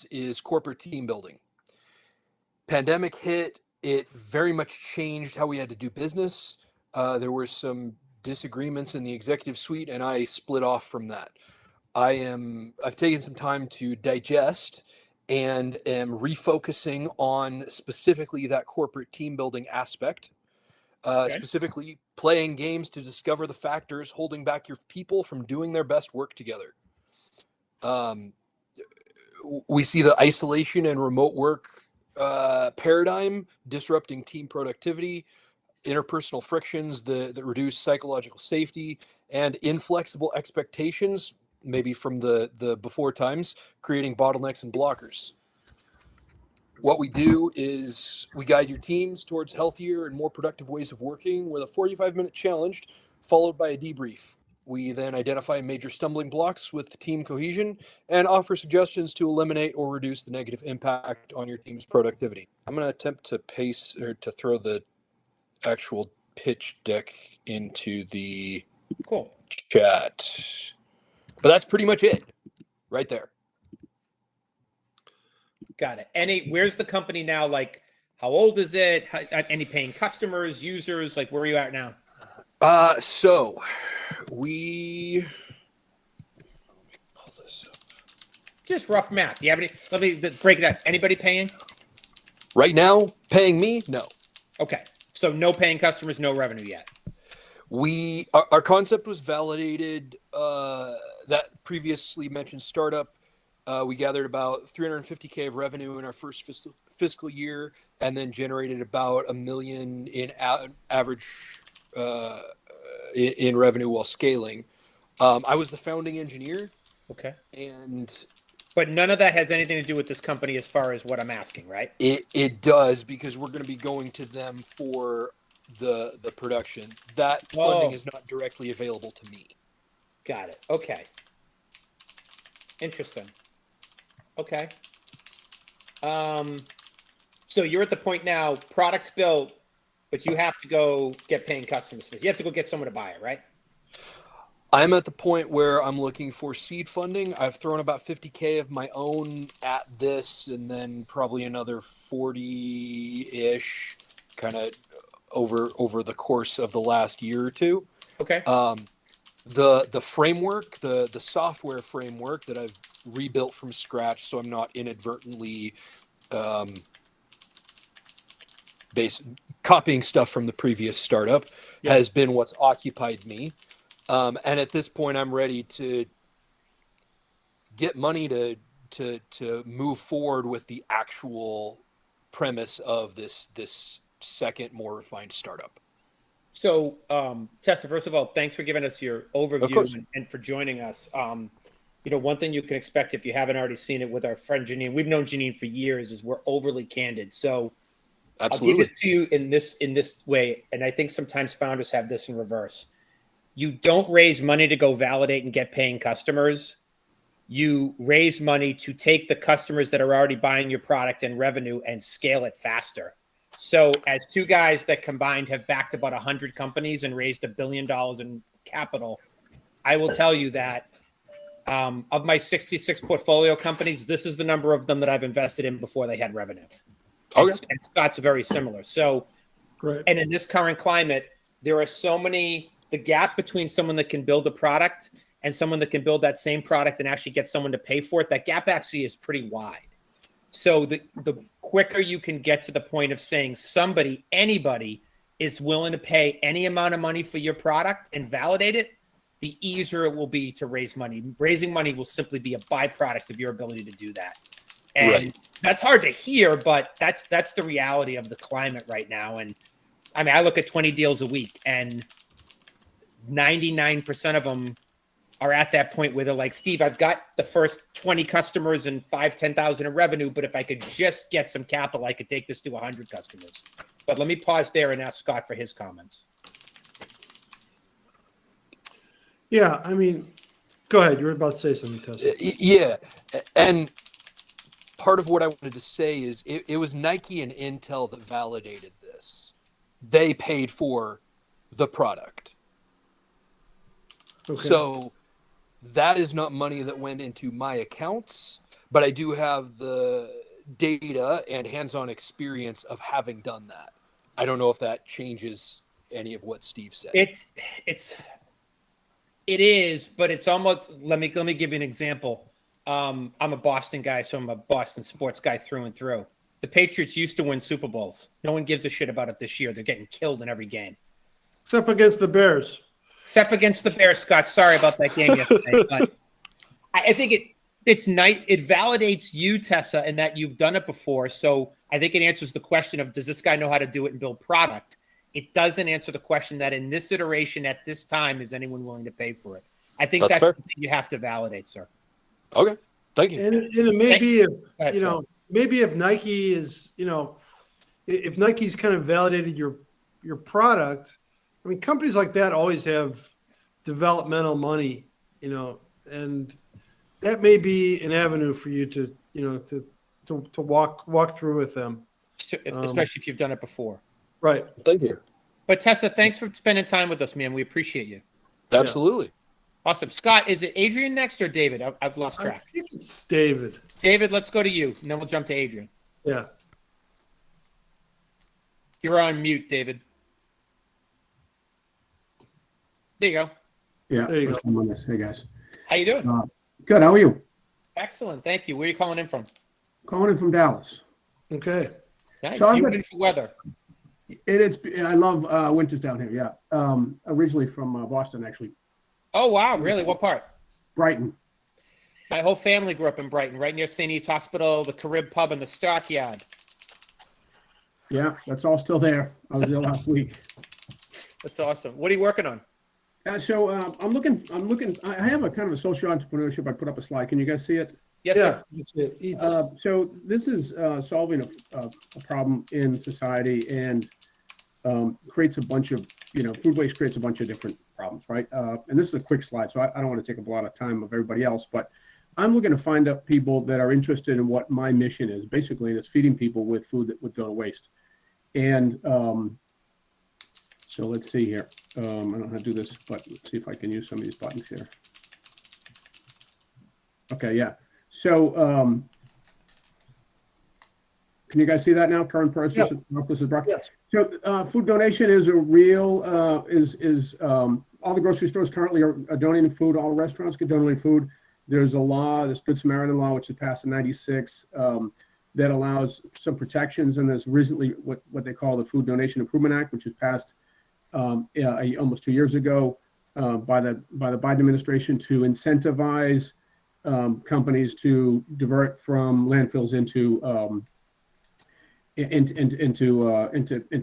is corporate team building. Pandemic hit. It very much changed how we had to do business. There were some disagreements in the executive suite, and I split off from that. I've taken some time to digest and am refocusing on specifically that corporate team building aspect. Specifically playing games to discover the factors holding back your people from doing their best work together. We see the isolation and remote work paradigm, disrupting team productivity, interpersonal frictions that reduce psychological safety, and inflexible expectations, maybe from the before times, creating bottlenecks and blockers. What we do is we guide your teams towards healthier and more productive ways of working with a 45-minute challenge followed by a debrief. We then identify major stumbling blocks with team cohesion and offer suggestions to eliminate or reduce the negative impact on your team's productivity. I'm going to attempt to paste or to throw the actual pitch deck into the Cool. chat. But that's pretty much it right there. Got it. Where's the company now? Like, how old is it? Any paying customers, users? Like, where are you at now? So we, let me pull this up. Just rough math. Do you have any? Let me break it out. Anybody paying? Right now, paying me? No. Okay. So no paying customers, no revenue yet. Our concept was validated. That previously mentioned startup, we gathered about 350K of revenue in our first fiscal year, and then generated about $1 million in average in revenue while scaling. I was the founding engineer. Okay. But none of that has anything to do with this company as far as what I'm asking, right? It does, because we're going to be going to them for the production. That funding is not directly available to me. Got it. Okay. Interesting. Okay. So you're at the point now, product's built, but you have to go get paying customers. You have to go get someone to buy it, right? I'm at the point where I'm looking for seed funding. I've thrown about 50K of my own at this, and then probably another 40-ish kind of over the course of the last year or two. Okay. The framework, the software framework that I've rebuilt from scratch, so I'm not inadvertently copying stuff from the previous startup, has been what's occupied me. And at this point, I'm ready to get money to move forward with the actual premise of this second, more refined startup. So, Tessa, first of all, thanks for giving us your overview and for joining us. One thing you can expect if you haven't already seen it with our friend Janine, we've known Janine for years, is we're overly candid. So absolutely. I'll give it to you in this way, and I think sometimes founders have this in reverse. You don't raise money to go validate and get paying customers. You raise money to take the customers that are already buying your product and revenue and scale it faster. So as two guys that combined have backed about 100 companies and raised $1 billion in capital, I will tell you that of my 66 portfolio companies, this is the number of them that I've invested in before they had revenue. Okay. And Scott's very similar. So, Right. And in this current climate, there are so many, the gap between someone that can build a product and someone that can build that same product and actually get someone to pay for it, that gap actually is pretty wide. So the quicker you can get to the point of saying anybody is willing to pay any amount of money for your product and validate it, the easier it will be to raise money. Raising money will simply be a byproduct of your ability to do that. And that's hard to hear, but that's the reality of the climate right now. And I mean, I look at 20 deals a week, and 99% of them are at that point where they're like, Steve, I've got the first 20 customers and 10,000 in revenue, but if I could just get some capital, I could take this to 100 customers. But let me pause there and ask Scott for his comments. Yeah, I mean, go ahead. You were about to say something, Tessa. Yeah, and part of what I wanted to say is it was Nike and Intel that validated this. They paid for the product. Okay. So that is not money that went into my accounts, but I do have the data and hands-on experience of having done that. I don't know if that changes any of what Steve said. It is, but it's almost, let me give you an example. I'm a Boston guy, so I'm a Boston sports guy through and through. The Patriots used to win Super Bowls. No one gives a shit about it this year. They're getting killed in every game. Except against the Bears. Except against the Bears, Scott. Sorry about that game yesterday. But I think It's nice. It validates you, Tessa, in that you've done it before. So I think it answers the question of, does this guy know how to do it and build product? It doesn't answer the question that in this iteration at this time, is anyone willing to pay for it? I think that's fair. something you have to validate, sir. Okay. Thank you. And it may be if, ahead, you know, maybe if Nike is, you know, if Nike's kind of validated your product, I mean, companies like that always have developmental money, you know, and that may be an avenue for you to, you know, to walk through with them. Especially if you've done it before. Right. Thank you. But Tessa, thanks for spending time with us, man. We appreciate you. Absolutely. Awesome. Scott, is it Adrian next or David? I've lost I track. think it's David. David, let's go to you, and then we'll jump to Adrian. Yeah. You're on mute, David. There you go. Yeah. There you first time on this. Hey guys. How you doing? Good. How are you? Excellent. Thank you. Where are you calling in from? Calling in from Dallas. Okay. Nice. So I've You got- win for weather. I love winters down here. Yeah. Originally from Boston, actually. Oh, wow. Really? What part? Brighton. My whole family grew up in Brighton, right near St. E's Hospital, the Carib Pub, and the Stockyard. Yeah, that's all still there. I was there last week. That's awesome. What are you working on? So I'm looking. I have a kind of a social entrepreneurship. I put up a slide. Can you guys see it? Yes, Yeah. sir. That's it. Eats. So this is solving a problem in society and creates a bunch of, food waste creates a bunch of different problems, right? And this is a quick slide, so I don't want to take up a lot of time of everybody else, but I'm looking to find out people that are interested in what my mission is. Basically, it's feeding people with food that would go to waste. And so let's see here. I don't know how to do this, but let's see if I can use some of these buttons here. Okay, yeah. So can you guys see that now? Current purchase, Yes. So food donation is a real, all the grocery stores currently are donating food. All restaurants can donate food. There's a law, the Good Samaritan law, which was passed in '96, that allows some protections. And there's recently what they call the Food Donation Improvement Act, which was passed almost 2 years ago by the Biden administration to incentivize companies to divert from landfills into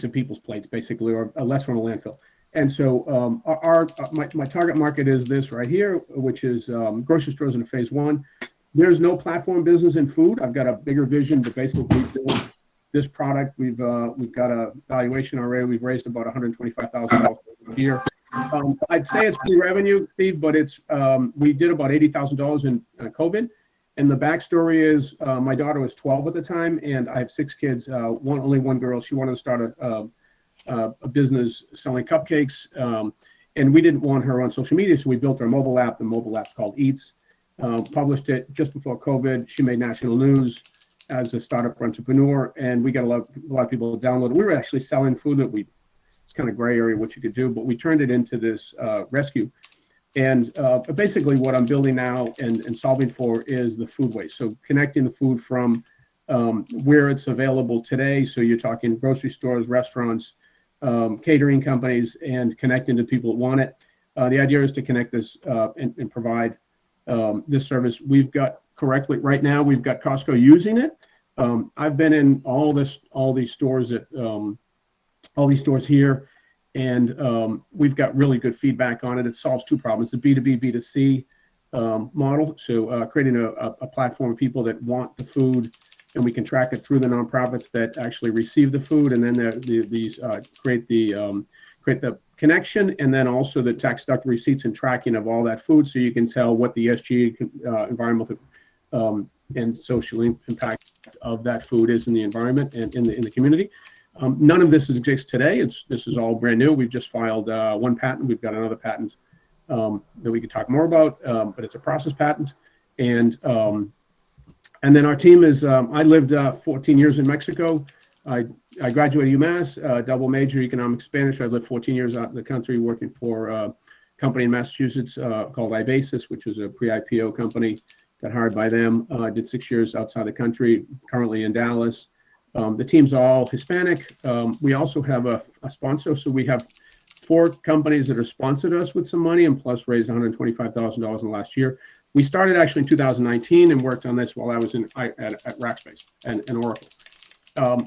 people's plates, basically, or less from a landfill. And so my target market is this right here, which is grocery stores in phase one. There's no platform business in food. I've got a bigger vision, but basically this product, we've got a valuation already. We've raised about $125,000 a year. I'd say it's pre-revenue, Steve, but it's we did about $80,000 in COVID. And the backstory is my daughter was 12 at the time, and I have 6 kids. Only one girl. She wanted to start a business selling cupcakes, and we didn't want her on social media, so we built our mobile app. The mobile app's called Eats. Published it just before COVID. She made national news as a startup entrepreneur, and we got a lot of people to download it. We were actually selling food that it's kind of gray area what you could do, but we turned it into this rescue. And basically what I'm building now and solving for is the food waste. So connecting the food from where it's available today. So you're talking grocery stores, restaurants, catering companies, and connecting to people that want it. The idea is to connect this and provide this service. We've got right now, we've got Costco using it. I've been in all these stores here. And we've got really good feedback on it. It solves 2 problems: the B2B, B2C model. So creating a platform of people that want the food, and we can track it through the nonprofits that actually receive the food, and then these create the connection, and then also the tax deducted receipts and tracking of all that food, so you can tell what the ESG, environmental and social impact of that food is in the environment and in the community. None of this exists today. This is all brand new. We've just filed 1 patent. We've got another patent that we could talk more about, but it's a process patent. And then our team is, I lived 14 years in Mexico. I graduated UMass, double major economics Spanish. I lived 14 years out in the country working for a company in Massachusetts called iBasis, which was a pre-IPO company. Got hired by them. I did 6 years outside the country, currently in Dallas. The team's all Hispanic. We also have a sponsor. So we have 4 companies that have sponsored us with some money and plus raised $125,000 in the last year. We started actually in 2019 and worked on this while I was at Rackspace and Oracle.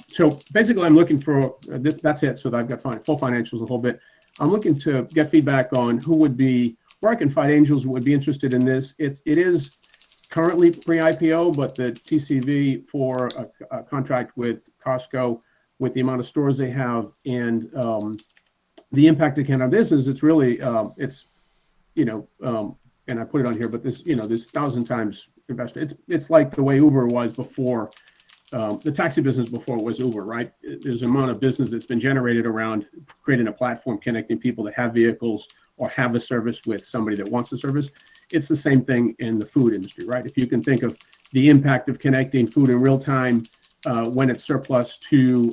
So basically, I'm looking for this. That's it. So that I've got full financials a whole bit. I'm looking to get feedback on who would be, where I can find angels who would be interested in this. It is currently pre-IPO, but the TCV for a contract with Costco, with the amount of stores they have and the impact it can on business, it's really and I put it on here, but this, there's 1,000 times investor. It's like the way Uber was before, the taxi business before it was Uber, right? There's an amount of business that's been generated around creating a platform connecting people that have vehicles or have a service with somebody that wants a service. It's the same thing in the food industry, right? If you can think of the impact of connecting food in real time when it's surplus to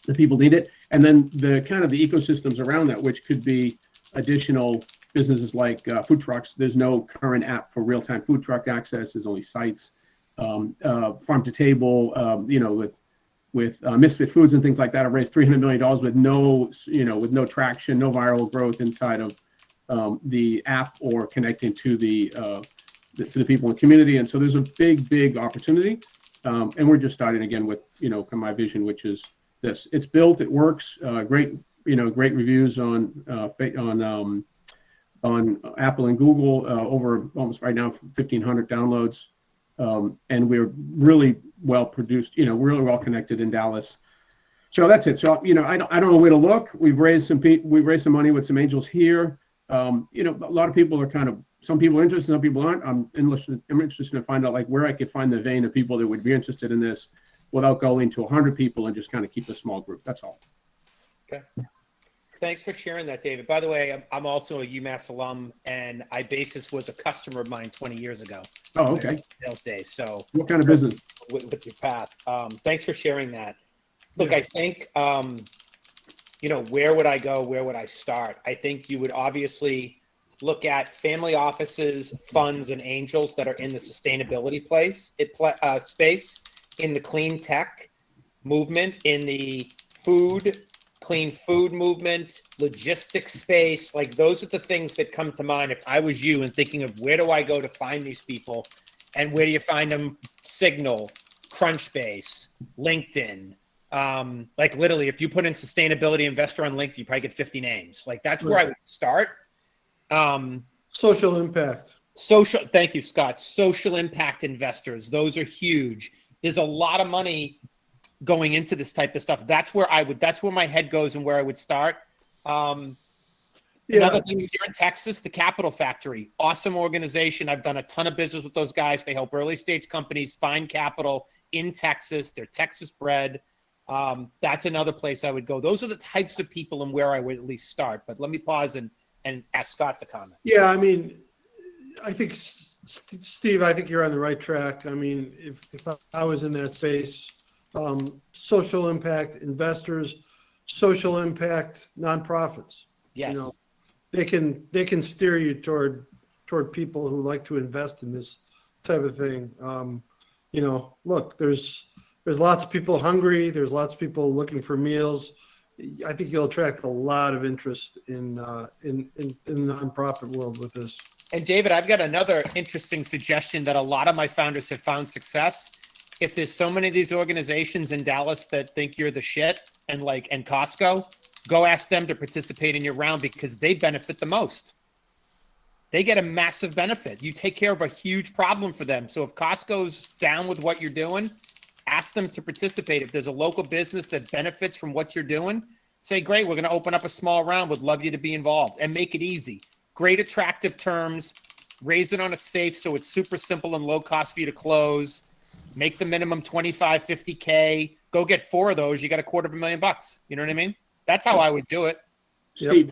the people need it, and then the kind of the ecosystems around that, which could be additional businesses like food trucks. There's no current app for real-time food truck access. There's only sites, farm to table, with Misfit Foods and things like that. Have raised $300 million with no traction, no viral growth inside of the app or connecting to the people in the community. And so there's a big opportunity. And we're just starting again with my vision, which is this. It's built, it works. Great reviews on Apple and Google, over almost right now 1,500 downloads, and we're really well produced, really well connected in Dallas. So that's it. So I don't know where to look. We've raised some money with some angels here. A lot of people are some people are interested, some people aren't. I'm interested to find out where I could find the vein of people that would be interested in this without going to 100 people and just kind of keep a small group. That's all. Okay. Thanks for sharing that, David. By the way, I'm also a UMass alum, and iBasis was a customer of mine 20 years ago. Oh, okay. Sales days. So what kind of business? With your path. Thanks for sharing that. Look, I think, where would I go? Where would I start? I think you would obviously look at family offices, funds, and angels that are in the sustainability space, in the clean tech movement, in the clean food movement, logistics space. Those are the things that come to mind if I was you and thinking of where do I go to find these people, and where do you find them? Signal, Crunchbase, LinkedIn. Literally, if you put in sustainability investor on LinkedIn, you probably get 50 names. That's where I would start. Social impact. Thank you, Scott. Social impact investors. Those are huge. There's a lot of money going into this type of stuff. That's where my head goes and where I would start. Another thing here in Texas, the Capital Factory, awesome organization. I've done a ton of business with those guys. They help early stage companies find capital in Texas. They're Texas bred. That's another place I would go. Those are the types of people and where I would at least start. But let me pause and ask Scott to comment. Yeah, I think, Steve, I think you're on the right track. If I was in that space, social impact investors, social impact nonprofits. Yes. They can steer you toward people who like to invest in this type of thing. Look, there's lots of people hungry. There's lots of people looking for meals. I think you'll attract a lot of interest in the nonprofit world with this. And David, I've got another interesting suggestion that a lot of my founders have found success. If there's so many of these organizations in Dallas that think you're the shit and Costco, go ask them to participate in your round because they benefit the most. They get a massive benefit. You take care of a huge problem for them. So if Costco's down with what you're doing, ask them to participate. If there's a local business that benefits from what you're doing, say, great, we're going to open up a small round. Would love you to be involved, and make it easy. Great attractive terms. Raise it on a safe so it's super simple and low cost for you to close. Make the minimum 25, 50K. Go get 4 of those. You got $250,000. You know what I mean? That's how I would do it. Steve,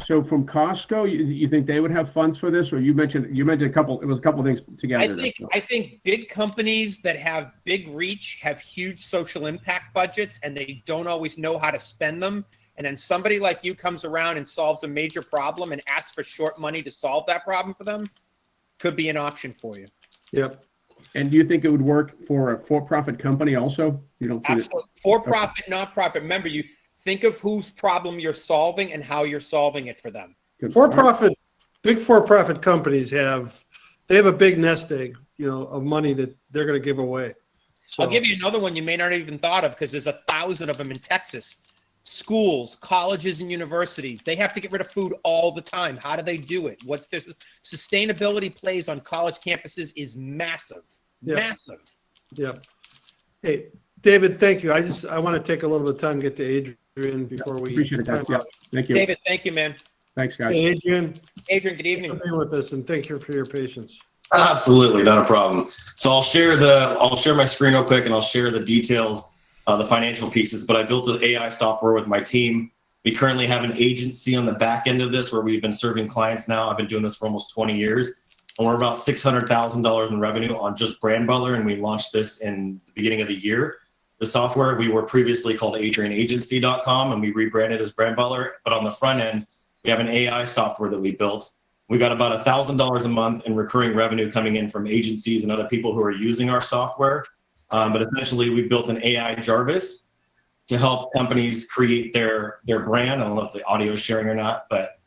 so from Costco, you think they would have funds for this, or you mentioned a couple? It was a couple of things together. I think big companies that have big reach have huge social impact budgets, and they don't always know how to spend them. And then somebody like you comes around and solves a major problem and asks for short money to solve that problem for them. Could be an option for you. Yep. And do you think it would work for a for-profit company also? Absolutely. For-profit, nonprofit. Remember, you think of whose problem you're solving and how you're solving it for them. Big for-profit companies have they have a big nest egg, of money that they're going to give away. So I'll give you another one you may not have even thought of, because there's 1,000 of them in Texas. Schools, colleges, and universities. They have to get rid of food all the time. How do they do it? What's this? Sustainability plays on college campuses is massive. Yeah. Massive. Yeah. Hey, David, thank you. I want to take a little bit of time to get to Adrian before we Appreciate it, guys. time Yeah, out. thank you. David, thank you, man. Thanks, guys. Hey, Adrian, Adrian, good thanks evening. for being with us, and thank you for your patience. Absolutely, not a problem. So I'll share my screen real quick, and I'll share the details, the financial pieces. But I built an AI software with my team. We currently have an agency on the back end of this where we've been serving clients now. I've been doing this for almost 20 years, and we're about $600,000 in revenue on just Brand Butler, and we launched this in the beginning of the year. The software, we were previously called AdrianAgency.com, and we rebranded as Brand Butler. But on the front end, we have an AI software that we built. We got about $1,000 a month in recurring revenue coming in from agencies and other people who are using our software. But essentially, we built an AI Jarvis to help companies create their brand. I don't know if the audio is sharing or not, but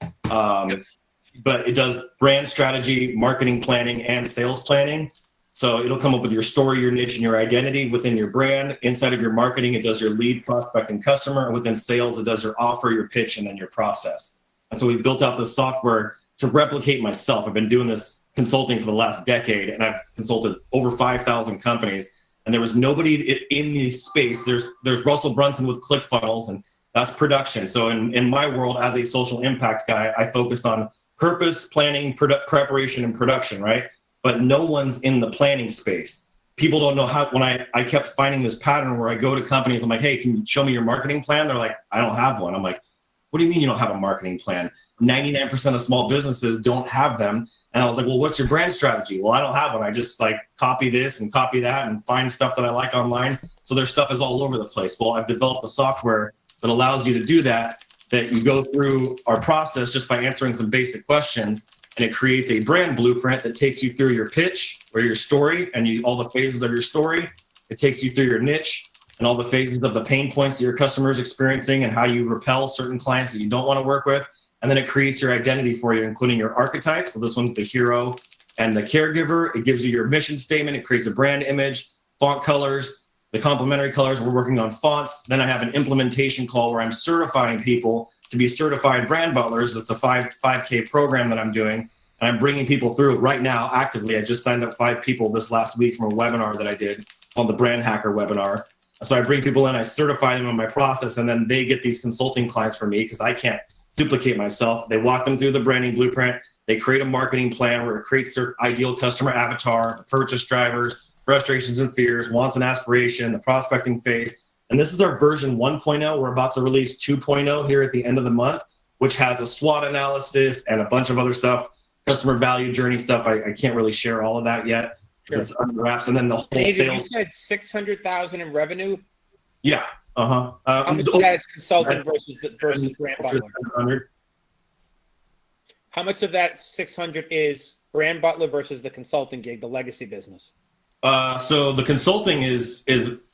it does brand strategy, marketing planning, and sales planning. So it'll come up with your story, your niche, and your identity within your brand. Inside of your marketing, it does your lead, prospect, and customer. And within sales, it does your offer, your pitch, and then your process. And so we built out this software to replicate myself. I've been doing this consulting for the last decade, and I've consulted over 5,000 companies, and there was nobody in the space. There's Russell Brunson with ClickFunnels, and that's production. So in my world, as a social impact guy, I focus on purpose, planning, preparation, and production, right? But no one's in the planning space. People don't know how. When I kept finding this pattern where I go to companies, I'm like, hey, can you show me your marketing plan? They're like, I don't have one. I'm like, what do you mean you don't have a marketing plan? 99% of small businesses don't have them. And I was like, well, what's your brand strategy? Well, I don't have one. I just like copy this and copy that and find stuff that I like online. So their stuff is all over the place. Well, I've developed a software that allows you to do that you go through our process just by answering some basic questions. And it creates a brand blueprint that takes you through your pitch or your story and all the phases of your story. It takes you through your niche and all the phases of the pain points that your customer is experiencing and how you repel certain clients that you don't want to work with. And then it creates your identity for you, including your archetype. So this one's the hero and the caregiver. It gives you your mission statement. It creates a brand image, font colors, the complementary colors. We're working on fonts. Then I have an implementation call where I'm certifying people to be certified brand butlers. It's a 5K program that I'm doing. And I'm bringing people through right now actively. I just signed up 5 people this last week from a webinar that I did called the Brand Hacker webinar. So I bring people in, I certify them in my process, and then they get these consulting clients from me because I can't duplicate myself. They walk them through the branding blueprint. They create a marketing plan where it creates their ideal customer avatar, purchase drivers, frustrations and fears, wants and aspiration, the prospecting phase. And this is our version 1.0. We're about to release 2.0 here at the end of the month, which has a SWOT analysis and a bunch of other stuff, customer value journey stuff. I can't really share all of that yet. Sure. It's under wraps, and then the whole sales. You said 600,000 in revenue. Yeah. How much of that is consulting versus brand butler? How much of that 600 is brand butler versus the consulting gig, the legacy business? So the consulting is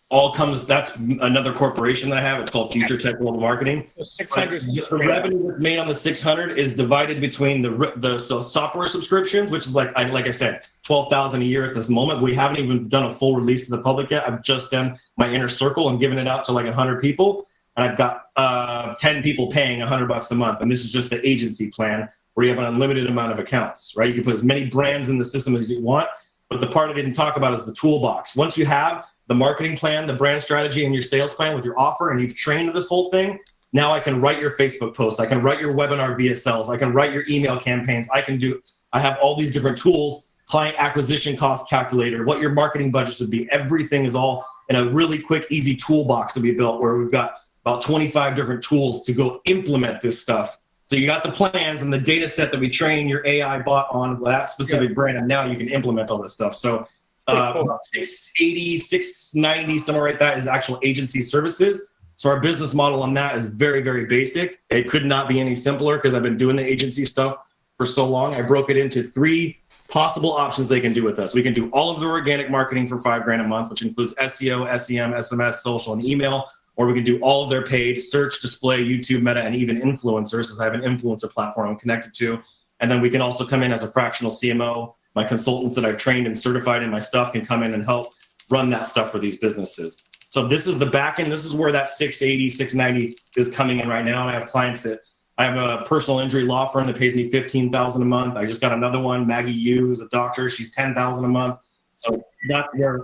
all comes. That's another corporation that I have. It's called Future Tech Global Marketing. So 600 is just the revenue that's made on the 600 is divided between the software subscriptions, which is like I said, 12,000 a year at this moment. We haven't even done a full release to the public yet. I've just done my inner circle and given it out to like 100 people, and I've got 10 people paying $100 a month. And this is just the agency plan where you have an unlimited amount of accounts. Right? You can put as many brands in the system as you want. But the part I didn't talk about is the toolbox. Once you have the marketing plan, the brand strategy, and your sales plan with your offer, and you've trained this whole thing, now I can write your Facebook posts. I can write your webinar VSLs. I can write your email campaigns. I have all these different tools, client acquisition cost calculator, what your marketing budgets would be. Everything is all in a really quick, easy toolbox that we built where we've got about 25 different tools to go implement this stuff. So you got the plans and the data set that we train your AI bot on that specific brand, and now you can implement all this stuff. So about 680, 690, somewhere like that is actual agency services. So our business model on that is very, very basic. It could not be any simpler because I've been doing the agency stuff for so long. I broke it into 3 possible options they can do with us. We can do all of the organic marketing for $5,000 a month, which includes SEO, SEM, SMS, social, and email. Or we can do all of their paid search, display, YouTube, Meta, and even influencers, as I have an influencer platform I'm connected to. And then we can also come in as a fractional CMO My consultants that I've trained and certified in my stuff can come in and help run that stuff for these businesses. So this is the back end. This is where that 680, 690 is coming in right now. And I have clients that I have a personal injury law firm that pays me $15,000 a month. I just got another one, Maggie Yu, is a doctor. She's $10,000 a month. So that's where.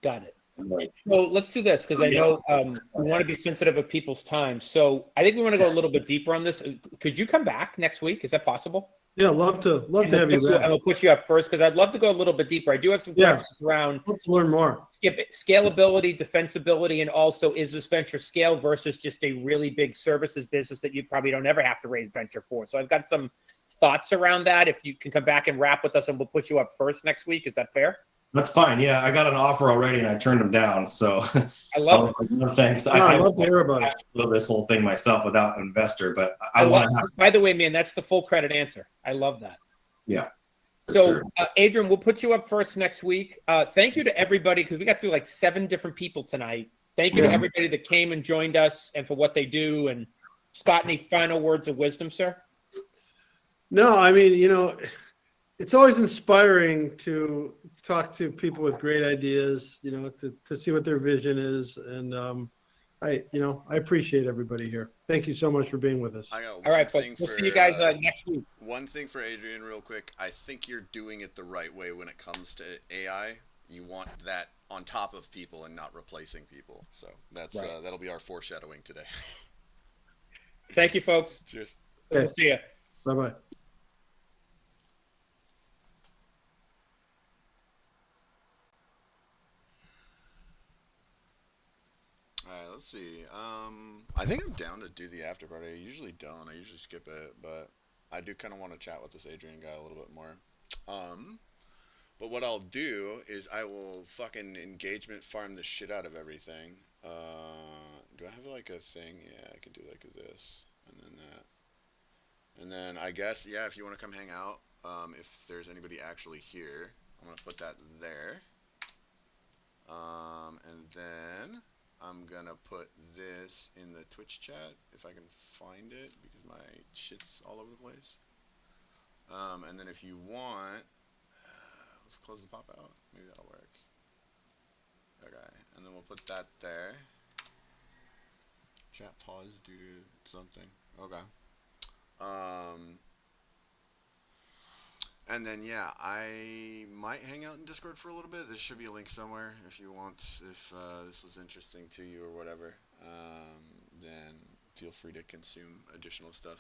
Got it. So let's do this because I know we want to be sensitive of people's time. So I think we want to go a little bit deeper on this. Could you come back next week? Is that possible? Yeah, love to have you back. And we'll put you up first because I'd love to go a little bit deeper. I do have some questions around love to learn more. Scalability, defensibility, and also is this venture scale versus just a really big services business that you probably don't ever have to raise venture for. So I've got some thoughts around that. If you can come back and wrap with us, and we'll put you up first next week. Is that fair? That's fine. Yeah, I got an offer already and I turned them down. So I love it. No, thanks. I'd love to hear about it. This whole thing myself without an investor, but I want to have. By the way, man, that's the full credit answer. I love that. Yeah. So, Adrian, we'll put you up first next week. Thank you to everybody because we got through like 7 different people tonight. Thank you to everybody that came and joined us and for what they do. And Scott, any final words of wisdom, sir? No, I mean, it's always inspiring to talk to people with great ideas, to see what their vision is. And I appreciate everybody here. Thank you so much for being with us. All right, folks. We'll see you guys next week. One thing for Adrian, real quick. I think you're doing it the right way when it comes to AI. You want that on top of people and not replacing people. So that's that'll be our foreshadowing today. Thank you, folks. Cheers. We'll see you. Bye-bye. Alright, let's see. I think I'm down to do the after party. I usually don't. I usually skip it, but I do kind of want to chat with this Adrian guy a little bit more. But what I'll do is I will fucking engagement farm the shit out of everything. Do I have like a thing? Yeah, I can do like this and then that. And then I guess, yeah, if you want to come hang out, if there's anybody actually here, I'm going to put that there. And then I'm gonna put this in the Twitch chat if I can find it because my shit's all over the place. And then if you want, let's close the pop out. Maybe that'll work. Okay, and then we'll put that there. Chat pause due to something. Okay. And then yeah, I might hang out in Discord for a little bit. There should be a link somewhere if you want, if this was interesting to you or whatever. Then feel free to consume additional stuff.